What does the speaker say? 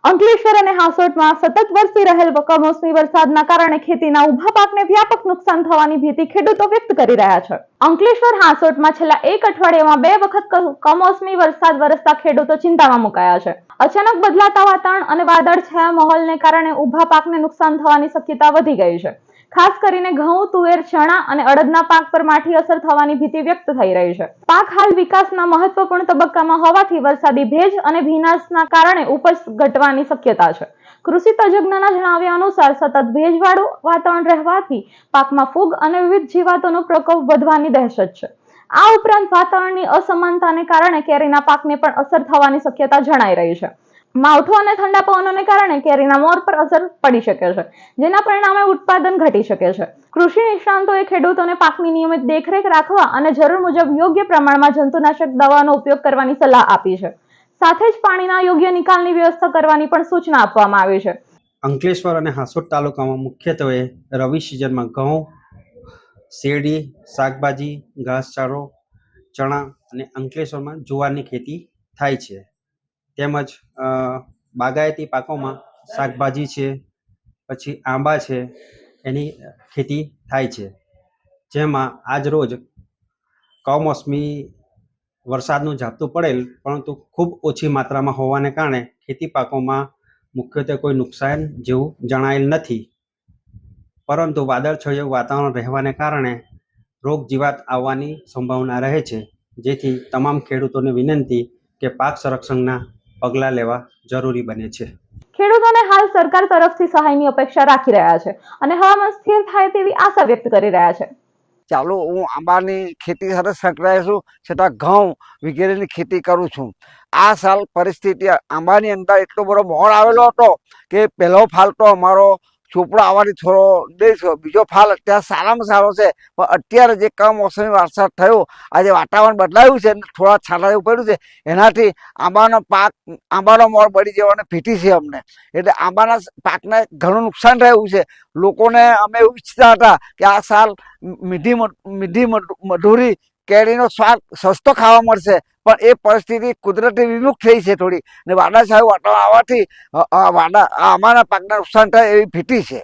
અંકલેશ્વર અને હાસોટમાં સતત વરસી રહેલ કમોસમી વરસાદના કારણે ખેતીના ઊભા પાકને વ્યાપક નુકસાન થવાની ભીતિ ખેડૂતો વ્યક્ત કરી રહ્યા છે। અંકલેશ્વર હાસોટમાં છેલ્લા એક અઠવાડિયામાં 2 વખત કમોસમી વરસાદ વરસતા ખેડૂતો ચિંતામાં મુકાયા છે। અચાનક બદલાતા વાતાવરણ અને વાદળછાયા માહોલને કારણે ઊભા પાકને નુકસાન થવાની શક્યતા વધી ગઈ છે। ખાસ કરીને ઘઉં, તુવેર, ચણા અને અડદના પાક પર માઠી અસર થવાની ભીતિ વ્યક્ત થઈ રહી છે। પાક હાલ વિકાસના મહત્વપૂર્ણ તબક્કામાં હોવાથી વરસાદી ભેજ અને ભીનાશના કારણે ઉપજ ઘટવાની શક્યતા છે। કૃષિ તજજ્ઞોના જણાવ્યા અનુસાર સતત ભેજવાળું વાતાવરણ રહેવાથી પાકમાં ફૂગ અને વિવિધ જીવાતોનો પ્રકોપ વધવાની દહેશત છે। આ ઉપરાંત વાતાવરણની અસમાનતાને કારણે કેરીના પાકને પણ અસર થવાની શક્યતા જણાઈ રહી છે। માવઠું અને ઠંડા પવનોને કારણે કેરીના મોર પર અસર પડી શકે છે, જેના પરિણામે ઉત્પાદન ઘટી શકે છે। કૃષિ નિષ્ણાંતોએ ખેડૂતોને પાકની નિયમિત દેખરેખ રાખવા અને જરૂર મુજબ યોગ્ય પ્રમાણમાં જંતુનાશક દવાનો ઉપયોગ કરવાની સલાહ આપી છે। સાથે જ પાણીના યોગ્ય નિકાલની વ્યવસ્થા કરવાની પણ સૂચના આપવામાં આવી છે। અંકલેશ્વર અને હાસોટ તાલુકામાં મુખ્યત્વે રવિ સિઝનમાં ઘઉં, શેરડી, શાકભાજી, ઘાસચારો, ચણા અને અંકલેશ્વરમાં જુવારની ખેતી થાય છે। તેમજ બાગાયતી પાકોમાં શાકભાજી છે, પછી આંબા છે, એની ખેતી થાય છે। જેમાં આજ રોજ કમોસમી વરસાદનું ઝાપટું પડેલ પરંતુ ખૂબ ઓછી માત્રામાં હોવાને કારણે ખેતી પાકોમાં મુખ્યત્વે કોઈ નુકસાન જેવું જણાયેલ નથી, પરંતુ વાદળછાયું વાતાવરણ રહેવાને કારણે રોગ જીવાત આવવાની સંભાવના રહે છે। જેથી તમામ ખેડૂતોને વિનંતી કે પાક સંરક્ષણના પગલાં લેવા જરૂરી બને છે। ખેડૂતોને હાલ સરકાર તરફથી સહાયની અપેક્ષા રાખી રહ્યા છે અને હવામાન સ્થિર થાય તેવી આશા વ્યક્ત કરી રહ્યા છે। ચાલો, હું આંબાની ખેતી સાથે સંકળાયેલ છું, છતાં ઘઉં વગેરેની ખેતી કરું છું। આ સાલ પરિસ્થિતિ આંબાની અંદર એટલો બધો મોડ આવેલો હતો કે પહેલો ફાલ તો અમારો ચોપડો આવવાની થોડો દેર થયો, બીજો ફાલ અત્યારે સારામાં સારો છે। પણ અત્યારે જે કમોસમી વરસાદ થયો, આજે વાતાવરણ બદલાયું છે, થોડા છાંટા એવું પડ્યું છે, એનાથી આંબાનો પાક, આંબાનો મોર બળી જવાની ભીતિ છે અમને। એટલે આંબાના પાકને ઘણું નુકસાન થયું છે। લોકોને અમે એવું ઈચ્છતા હતા કે આ સાલ મીઠી મધુરી કેરીનો સ્વાદ સસ્તો ખાવા મળશે, પણ એ પરિસ્થિતિ કુદરતી વિમુખ થઈ છે થોડી, ને વાદળછાયું વાતાવરણ આવવાથી આંબાના પાકને નુકસાન થાય એવી ભીતિ છે।